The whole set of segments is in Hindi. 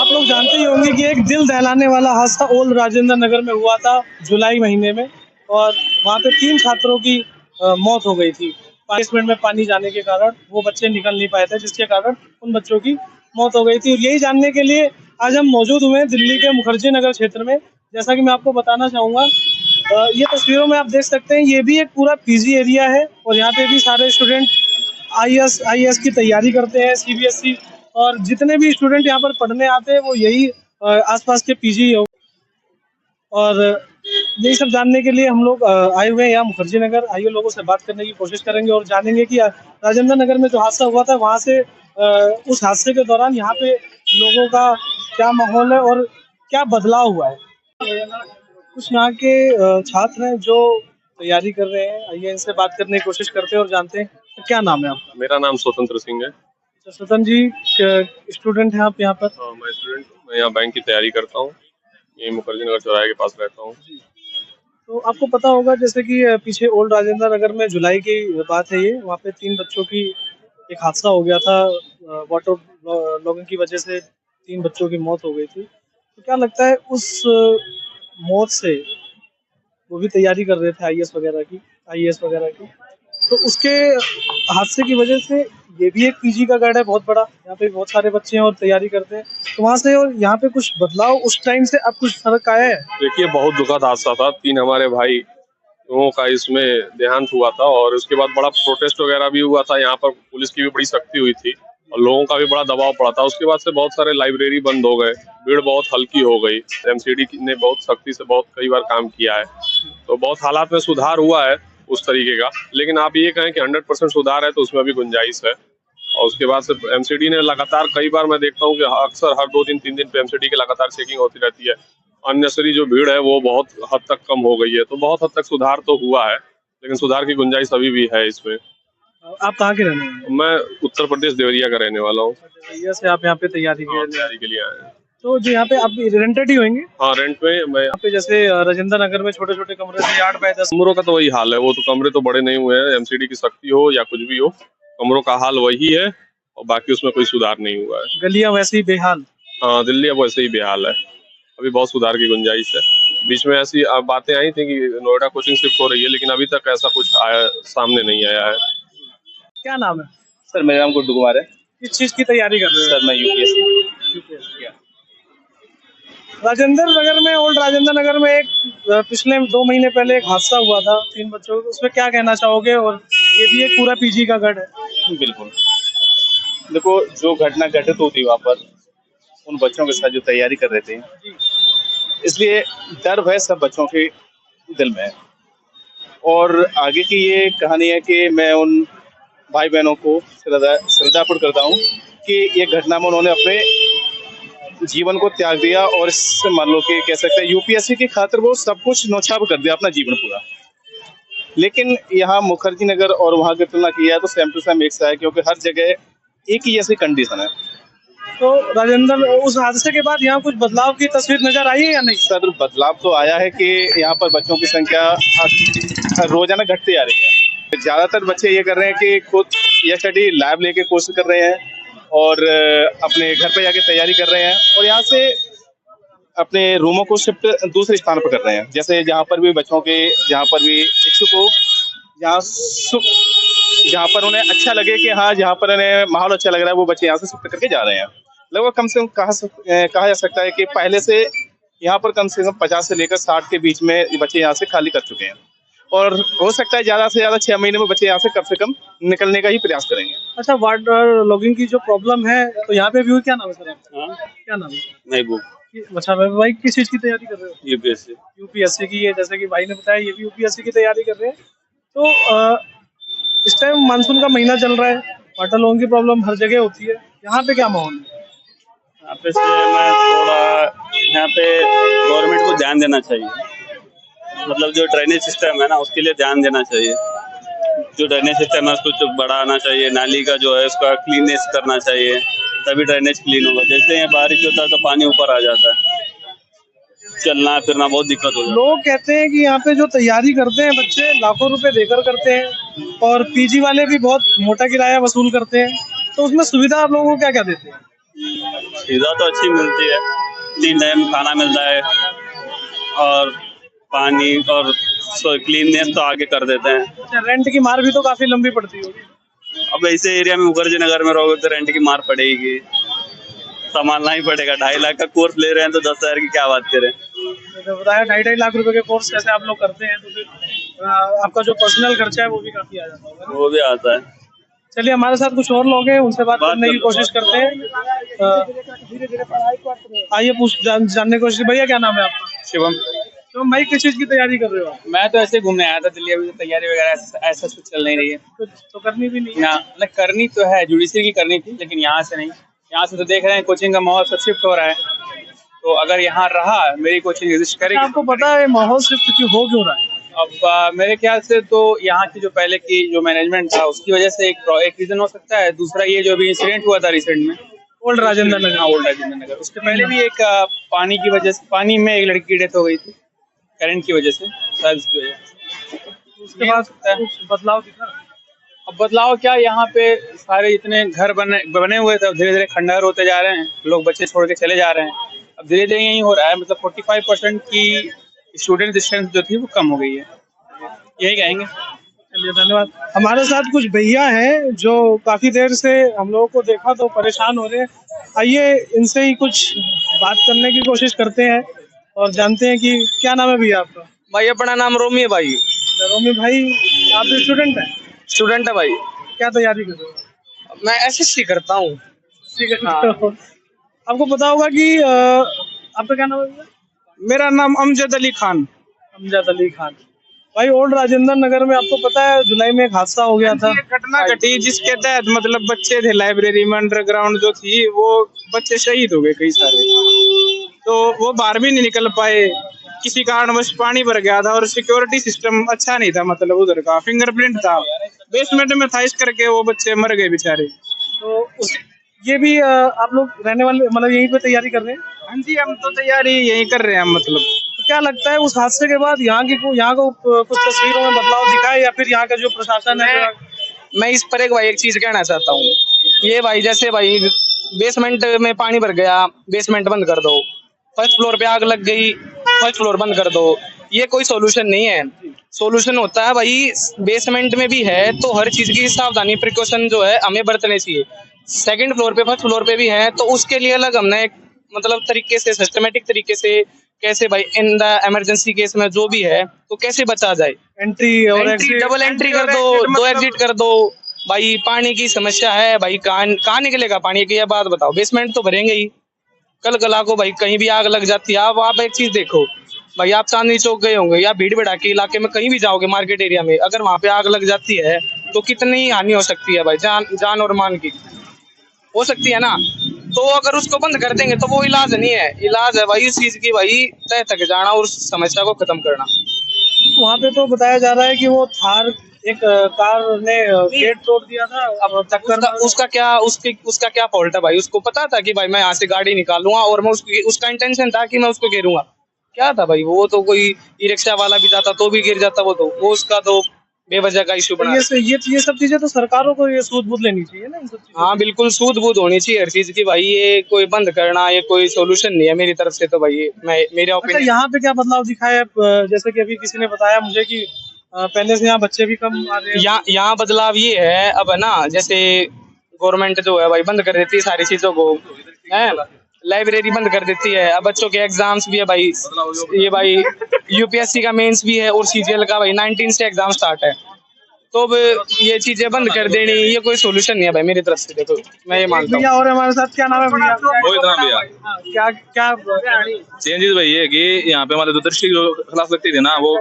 आप लोग जानते ही होंगे कि एक दिल दहलाने वाला हादसा ओल्ड राजेंद्र नगर में हुआ था जुलाई महीने में, और वहाँ पे 3 छात्रों की मौत हो गई थी। बेसमेंट में पानी जाने के कारण वो बच्चे निकल नहीं पाए थे, जिसके कारण उन बच्चों की मौत हो गई थी। और यही जानने के लिए आज हम मौजूद हुए हैं दिल्ली के मुखर्जी नगर क्षेत्र में। जैसा कि मैं आपको बताना चाहूँगा, ये तस्वीरों में आप देख सकते हैं, ये भी एक पूरा पीजी एरिया है और यहाँ पे भी सारे स्टूडेंट आईएएस की तैयारी करते हैं, सीबीएसई, और जितने भी स्टूडेंट यहाँ पर पढ़ने आते हैं वो यही आसपास के पीजी। और यही सब जानने के लिए हम लोग आए हुए हैं यहाँ मुखर्जी नगर। आइए लोगों से बात करने की कोशिश करेंगे और जानेंगे कि राजेंद्र नगर में जो हादसा हुआ था वहाँ से उस हादसे के दौरान यहाँ पे लोगों का क्या माहौल है और क्या बदलाव हुआ है। कुछ यहाँ के छात्र हैं जो तैयारी कर रहे हैं, आइए इनसे बात करने की कोशिश करते हैं और जानते हैं। तो क्या नाम है आपका? मेरा नाम स्वतंत्र सिंह है। स्वतंत्र जी, स्टूडेंट हैं आप यहाँ पर? हाँ, मैं स्टूडेंट हूँ। मैं यहाँ बैंक की तैयारी करता हूँ। ये मुखर्जी नगर चौराहे के पास रहता हूँ। तो आपको पता होगा जैसे कि पीछे ओल्ड राजेंद्र नगर में जुलाई की बात है, ये वहाँ पे 3 बच्चों की एक हादसा हो गया था। वाटर लॉगिंग की वजह से 3 बच्चों की मौत हो गई थी। तो क्या लगता है उस मौत से, वो भी तैयारी कर रहे थे आईएएस वगैरह की, तो उसके हादसे की वजह से ये भी एक पीजी का गढ़ है बहुत बड़ा, यहाँ पे बहुत सारे बच्चे हैं और तैयारी करते हैं, तो वहाँ से और यहाँ पे कुछ बदलाव उस टाइम से अब कुछ फर्क आया है? देखिए, बहुत दुखद हादसा था। 3 हमारे भाई लोगों का इसमें देहांत हुआ था और उसके बाद बड़ा प्रोटेस्ट वगैरह भी हुआ था। यहाँ पर पुलिस की भी बड़ी सख्ती हुई थी और लोगों का भी बड़ा दबाव पड़ा था। उसके बाद से बहुत सारे लाइब्रेरी बंद हो गए, भीड़ बहुत हल्की हो गई। एमसीडी ने बहुत सख्ती से बहुत कई बार काम किया है, तो बहुत हालात में सुधार हुआ है उस तरीके का। लेकिन आप ये कहें कि 100% सुधार है तो उसमें भी गुंजाइश है। और उसके बाद से एमसीडी ने लगातार, कई बार मैं देखता हूँ कि अक्सर हर 2 दिन 3 दिन पे एमसीडी की लगातार चेकिंग होती रहती है। अननेसेसरी जो भीड़ है वो बहुत हद तक कम हो गई है, तो बहुत हद तक सुधार तो हुआ है, लेकिन सुधार की गुंजाइश अभी भी है इसमें। आप कहाँ के रहने वाले हैं? मैं उत्तर प्रदेश देवरिया का रहने वाला हूँ। देवरिया से आप यहाँ पे तैयारी के लिए आए हैं। तो जो यहाँ पे आप रेंटेड ही होंगे? हाँ, रेंट पे। मैं यहाँ पे जैसे राजेंद्र नगर में छोटे छोटे कमरे से 8 बाय 10 कमरों का तो वही हाल है। वो तो कमरे तो बड़े नहीं हुए हैं, एमसीडी की सख्ती हो या कुछ भी हो, कमरों का हाल वही है और बाकी उसमें कोई सुधार नहीं हुआ है। गलियां वैसे ही बेहाल? हाँ, दिल्ली अब वैसे ही बेहाल है, अभी बहुत सुधार की गुंजाइश है। बीच में ऐसी बातें आई थी कि नोएडा कोचिंग शिफ्ट हो रही है, लेकिन अभी तक ऐसा कुछ सामने नहीं आया है। क्या नाम है सर? मेरा नाम गुड्डू कुमार है। किस चीज की तैयारी कर रहे हो? सर मैं यूपीएससी। राजेंद्र नगर में, ओल्ड राजेंद्र नगर में एक पिछले 2 महीने पहले एक हादसा हुआ था 3 बच्चों का, उसमें क्या कहना चाहोगे? और ये भी एक पूरा पीजी का गढ़ है। बिल्कुल, देखो जो घटना घटित हुई वहाँ पर उन बच्चों के साथ जो तैयारी कर रहे थे, इसलिए डर भय सब बच्चों के दिल में है। और आगे की ये कहानी है कि मैं उन भाई बहनों को श्रद्धापूर्ण करता हूँ कि ये घटना में उन्होंने अपने जीवन को त्याग दिया और इससे मान लो कि कह सकते हैं यूपीएससी की खातिर वो सब कुछ न्यौछावर कर दिया अपना जीवन पूरा। लेकिन यहाँ मुखर्जी नगर और वहाँ की तुलना की जाए तो सेम टू सेम एक सा है, क्योंकि हर जगह एक ही जैसी कंडीशन है। तो राजेंद्र, उस हादसे के बाद यहाँ कुछ बदलाव की तस्वीर नजर आई है या नहीं? सर बदलाव तो आया है कि यहाँ पर बच्चों की संख्या रोजाना घटती जा रही है। ज्यादातर बच्चे ये कर रहे हैं कि खुद ये स्टडी लैब लेके कोर्स कर रहे हैं और अपने घर पे जाके तैयारी कर रहे हैं और यहाँ से अपने रूमों को शिफ्ट दूसरे स्थान पर कर रहे हैं। जैसे जहाँ पर भी बच्चों के, जहाँ पर भी इच्छुक हो, जहाँ पर उन्हें अच्छा लगे कि हाँ जहाँ पर उन्हें माहौल अच्छा लग रहा है, वो बच्चे यहाँ से शिफ्ट करके जा रहे हैं। लगभग कम से कम कहा जा सकता है कि पहले से यहाँ पर कम से कम 50 से लेकर 60 के बीच में बच्चे यहाँ से खाली कर चुके हैं और हो सकता है ज़्यादा से ज़्यादा 6 महीने में बच्चे यहाँ से कम निकलने का ही प्रयास करेंगे। अच्छा, वाटर लॉगिंग की जो प्रॉब्लम है तो यहाँ पे भी हुई, क्या नाम है सर आपका? क्या नाम है? महबूब। अच्छा भाई, किस चीज की तैयारी कर रहे हो? यूपीएससी की है, जैसे कि भाई ने बताया ये भी यूपीएससी की तैयारी कर रहे हैं। तो इस टाइम मानसून का महीना चल रहा है, वाटर लॉगिंग की प्रॉब्लम हर जगह होती है, यहाँ पे क्या माहौल है? यहाँ पे से मैं थोड़ा, यहाँ पे गवर्नमेंट को ध्यान देना चाहिए। मतलब जो ड्रेनेज सिस्टम है ना, उसके लिए ध्यान देना चाहिए। जो ड्रेनेज सिस्टम है उसको बढ़ाना चाहिए, नाली का जो है उसका क्लीननेस करना चाहिए, तभी ड्रेनेज क्लीन होगा। जैसे यहाँ बारिश होता है तो पानी ऊपर आ जाता है, चलना फिरना बहुत दिक्कत हो जाता है। लोग कहते हैं कि यहाँ पे जो तैयारी करते हैं बच्चे लाखों रुपए देकर करते हैं और पीजी वाले भी बहुत मोटा किराया वसूल करते हैं, तो उसमें सुविधा आप लोगों को क्या क्या देते हैं? सुविधा तो अच्छी मिलती है, 3 टाइम खाना मिलता है और पानी और क्लीननेस तो आगे कर देते हैं। अच्छा, रेंट की मार भी तो काफी लंबी पड़ती होगी। अब ऐसे एरिया में मुखर्जी नगर में रहोगे तो रेंट की मार पड़ेगी, संभालना ही पड़ेगा। 2.5 लाख का कोर्स ले रहे हैं तो 10,000 की क्या बात करें। तो बताया 2.5 लाख रुपए के कोर्स कैसे आप लोग करते हैं, तो फिर आपका जो पर्सनल खर्चा है वो भी काफी आ जाता होगा। वो भी आता है। चलिए, हमारे साथ कुछ और लोग हैं, उनसे बात करने की कोशिश करते हैं। आइए जानने की कोशिश। भैया क्या नाम है आपका? शिवम। तो भाई किस चीज की तैयारी कर रहे हो आप? मैं तो ऐसे घूमने आया था दिल्ली, अभी तो तैयारी वगैरह ऐसा कुछ चल नहीं रही है। तो करनी भी नहीं है। ना, मतलब करनी तो है, जुडिशरी की करनी थी, लेकिन यहाँ से नहीं। यहाँ से तो देख रहे हैं कोचिंग का माहौल सब शिफ्ट हो रहा है, तो अगर यहाँ रहा मेरी कोचिंग एग्जिस्ट करेगी। आपको पता है माहौल शिफ्ट क्यों हो रहा है? अब मेरे ख्याल से तो यहाँ की जो पहले की जो मैनेजमेंट था उसकी वजह से एक रीजन हो सकता है। दूसरा ये जो अभी इंसिडेंट हुआ था रिसेंट में ओल्ड राजेंद्र नगर। ओल्ड राजेंद्र नगर, उसके पहले भी एक पानी की वजह से, पानी में एक लड़की की डेथ हो गई थी करंट की वजह से, शायद उसकी वजह से। उसके बाद कुछ बदलाव दिखा? अब बदलाव क्या, यहाँ पे सारे इतने घर बने हुए थे, धीरे धीरे खंडहर होते जा रहे हैं, लोग बच्चे छोड़ के चले जा रहे हैं। अब धीरे धीरे यही हो रहा है, मतलब 45% की स्टूडेंट डिस्टेंस जो थी वो कम हो गई है, यही कहेंगे। चलिए, धन्यवाद। हमारे साथ कुछ भैया हैं जो काफी देर से हम लोगों को देखा तो परेशान हो रहे हैं। आइए इनसे ही कुछ बात करने की कोशिश करते हैं और जानते हैं कि क्या नाम है भैया आपका? भाई अपना नाम रोमी है भाई। रोमी भाई, आप स्टूडेंट हैं? स्टूडेंट है भाई। क्या तैयारी कर रहे हो? मैं एसएससी करता हूँ। आपको पता होगा कि आपका क्या नाम है भैया? मेरा नाम अमजद अली खान। अमजद अली खान। भाई, ओल्ड राजेंद्र नगर में आपको पता है जुलाई में एक हादसा हो गया था। घटना घटी जिसके तहत मतलब बच्चे थे लाइब्रेरी में, अंडरग्राउंड जो थी वो बच्चे शहीद हो गए कई सारे, तो वो बाहर भी नहीं निकल पाए। किसी कारणवश पानी भर गया था और सिक्योरिटी सिस्टम अच्छा नहीं था, मतलब उधर का फिंगरप्रिंट था बेसमेंट में था, इस करके वो बच्चे मर गए बेचारे। तो ये भी आप लोग रहने वाले मतलब यहीं पे तैयारी कर रहे हैं? हाँ जी, हम तो तैयारी यही कर रहे हैं। मतलब तो क्या लगता है उस हादसे के बाद यहाँ को कुछ तस्वीरों में बदलाव दिखा है, या फिर यहाँ का जो प्रशासन है? मैं इस पर एक चीज कहना चाहता हूँ। ये भाई जैसे भाई बेसमेंट में पानी भर गया, बेसमेंट बंद कर दो। फर्स्ट फ्लोर पे आग लग गई, फर्स्ट फ्लोर बंद कर दो। ये कोई सॉल्यूशन नहीं है। सॉल्यूशन होता है भाई बेसमेंट में भी है तो हर चीज की सावधानी प्रिकॉशन जो है हमें बरतने चाहिए। सेकंड फ्लोर पे, फर्स्ट फ्लोर पे भी है तो उसके लिए अलग हमने एक मतलब तरीके से, सिस्टमेटिक तरीके से कैसे भाई इन द इमरजेंसी केस में जो भी है तो कैसे बचा जाए। एंट्री और एग्जिट, डबल एंट्री कर दो, 2 एग्जिट कर दो। भाई पानी की समस्या है भाई, कहाँ निकलेगा पानी की? ये बात बताओ, बेसमेंट तो भरेंगे ही। कल को भाई कहीं भी आग लग जाती है। आप एक चीज देखो भाई, आप चांदनी चौक गए होंगे या भीड़ भड़ाके इलाके में कहीं भी जाओगे मार्केट एरिया में, अगर वहां पे आग लग जाती है तो कितनी हानि हो सकती है भाई, जान और मान की हो सकती है ना। तो अगर उसको बंद कर देंगे तो वो इलाज नहीं है। इलाज है भाई इस चीज की भाई तय तक जाना और उस समस्या को खत्म करना। वहाँ पे तो बताया जा रहा है कि वो थार एक कार ने गेट तोड़ दिया था। अब उसका क्या फॉल्ट है भाई? उसको पता था कि भाई मैं यहाँ से गाड़ी निकालूंगा और मैं उसका इंटेंशन था कि मैं उसको गिरूंगा। क्या था भाई, वो तो कोई ई रिक्शा वाला भी जाता तो भी गिर जाता। वो उसका तो बेवजह का इशू बना। ये सब चीजें तो सरकारों को ये सूद बूद लेनी चाहिए ना इन सब चीजों। हाँ बिल्कुल, सूद बूद होनी चाहिए हर चीज की भाई। ये कोई बंद करना ये कोई सोल्यूशन नहीं है मेरी तरफ से तो भाई। मेरे अच्छा, यहाँ पे क्या बदलाव दिखा है? जैसे कि अभी किसी ने बताया मुझे कि पहले से यहाँ बच्चे भी कम आ रहे हैं। यहाँ बदलाव ये है अब है ना, जैसे गवर्नमेंट जो है भाई बंद कर देती है सारी चीजों को, है लाइब्रेरी बंद कर देती है। अब बच्चों के एग्जाम्स भी है भाई, ये भाई यूपीएससी का मेंस भी है और सीजीएल का भाई 19 से एग्जाम स्टार्ट है। तो अब ये चीजें बंद कर देनी ये कोई सोल्यूशन नहीं है भाई मेरी तरफ से। देखो मैं ये मानता हूँ। भैया और हमारे साथ क्या नाम है भैया? रोहित राम भैया। क्या क्या चेंजेस भाई है कि यहाँ पे हमारे जो दृष्टि जो खिलाफ लगती थी ना वो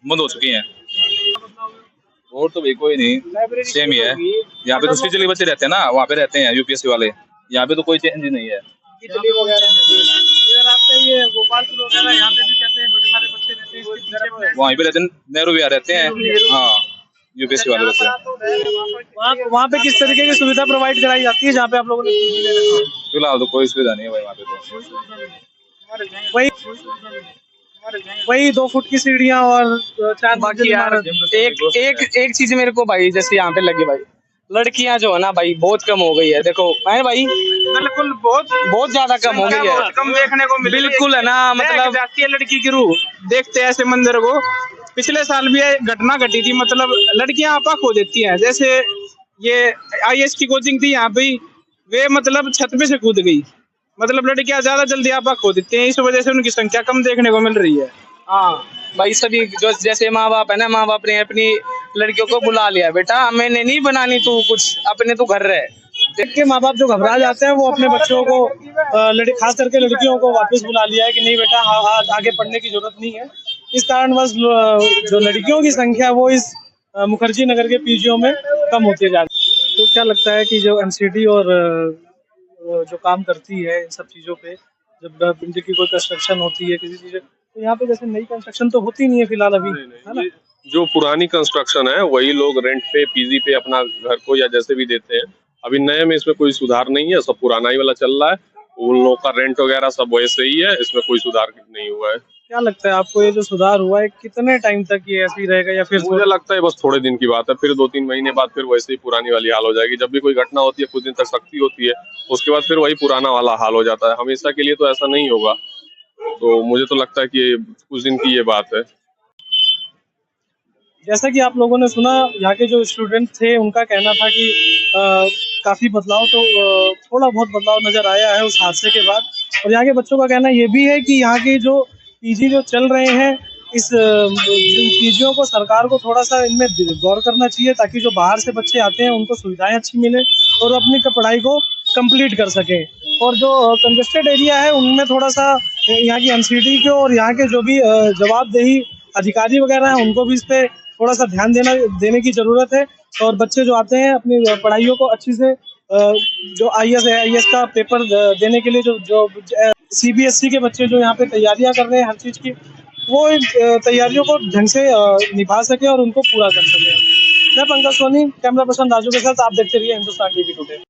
बंद हो चुकी हैं। और तो भाई कोई नहीं, सेम ही है। यहाँ पे तो स्पेशली बच्चे रहते हैं ना, वहाँ पे रहते हैं यूपीएससी वाले। यहाँ पे तो कोई चेंज नहीं है। इधर आपका ये गोपालपुर वगैरह यहाँ पे भी कहते हैं बड़े सारे बच्चे रहते हैं, वहीं पे रहते हैं, नेहरू विहार रहते हैं। हाँ, यूपीएससी वाले बच्चे। वहाँ पे किस तरीके की सुविधा प्रोवाइड कराई जाती है जहाँ पे आप लोगों ने फिलहाल तो कोई सुविधा नहीं है भाई वहाँ पे तो। वही 2 फुट की सीढ़ियाँ और 4 बाकी यार एक चीज मेरे को भाई जैसे यहाँ पे लगी भाई, लड़कियां जो है ना भाई बहुत कम हो गई है। देखो है भाई, बिल्कुल बहुत ज्यादा कम हो गई है, बहुत कम देखने को मिली। बिल्कुल है ना, मतलब जाती है लड़की की रूह देखते हैं ऐसे मंदिर को। पिछले साल भी ये घटना घटी थी, मतलब लड़कियां आपा खो देती हैं। जैसे ये आईएएस की कोचिंग थी यहाँ पे, वे मतलब छत पे से कूद गई। मतलब लड़कियां ज्यादा जल्दी आपा खो देती हैं, इस वजह से उनकी संख्या कम देखने को मिल रही है। हाँ भाई, सभी जो जैसे माँ बाप है ना, माँ बाप ने अपनी लड़कियों को बुला लिया, बेटा मैंने नहीं बनानी तू कुछ, अपने तू घर रहे। देख के माँ बाप जो घबरा जाते हैं, वो अपने बच्चों को खास करके लड़कियों को वापस बुला लिया है कि नहीं बेटा आगे पढ़ने की जरूरत नहीं है। इस कारणवश जो लड़कियों की संख्या वो इस मुखर्जी नगर के पीजीओ में कम होती जा रही है। तो क्या लगता है कि जो एमसीडी और जो काम करती है इन सब चीज़ों पे, जब बिल्डिंग की कोई कंस्ट्रक्शन होती है किसी चीज़, तो यहाँ पे जैसे नई कंस्ट्रक्शन तो होती नहीं है फिलहाल अभी, है ना? जो पुरानी कंस्ट्रक्शन है वही लोग रेंट पे पीजी पे अपना घर को या जैसे भी देते हैं। अभी नए में इसमें कोई सुधार नहीं है, सब पुराना ही वाला चल रहा है। उन लोगों का रेंट वगैरह सब वैसे ही है, इसमें कोई सुधार नहीं हुआ है। क्या लगता है आपको, ये जो सुधार हुआ है कितने टाइम तक ये ऐसे ही रहेगा, या फिर मुझे लगता है बस थोड़े दिन की बात है, फिर 2-3 महीने बाद फिर वैसे ही पुरानी वाली हाल हो जाएगी। जब भी कोई घटना होती है कुछ दिन तक सख्ती होती है, उसके बाद फिर वही पुराना वाला हाल हो जाता है। हमेशा के लिए तो ऐसा नहीं होगा, तो मुझे तो लगता है कि कुछ दिन की ये बात है। जैसा कि आप लोगों ने सुना, यहाँ के जो स्टूडेंट थे उनका कहना था कि काफ़ी बदलाव तो थोड़ा बहुत बदलाव नज़र आया है उस हादसे के बाद। और यहाँ के बच्चों का कहना ये भी है कि यहाँ के जो पीजी जो चल रहे हैं, इस पीजियों को सरकार को थोड़ा सा इनमें गौर करना चाहिए, ताकि जो बाहर से बच्चे आते हैं उनको सुविधाएं अच्छी मिले और अपनी पढ़ाई को कंप्लीट कर सकें। और जो कंजेस्टेड एरिया है उनमें थोड़ा सा यहाँ की एमसीडी को और यहाँ के जो भी जवाबदेही अधिकारी वगैरह हैं उनको भी इस पर थोड़ा सा ध्यान देने की ज़रूरत है। और बच्चे जो आते हैं अपनी पढ़ाइयों को अच्छी से जो आईएएस का पेपर देने के लिए जो सीबीएसई के बच्चे जो यहाँ पे तैयारियां कर रहे हैं हर चीज़ की, वो इन तैयारियों को ढंग से निभा सके और उनको पूरा कर सके। मैं पंकज सोनी, कैमरा पर्सन राजू के साथ, आप देखते रहिए हिंदुस्तान टीवी टुडे।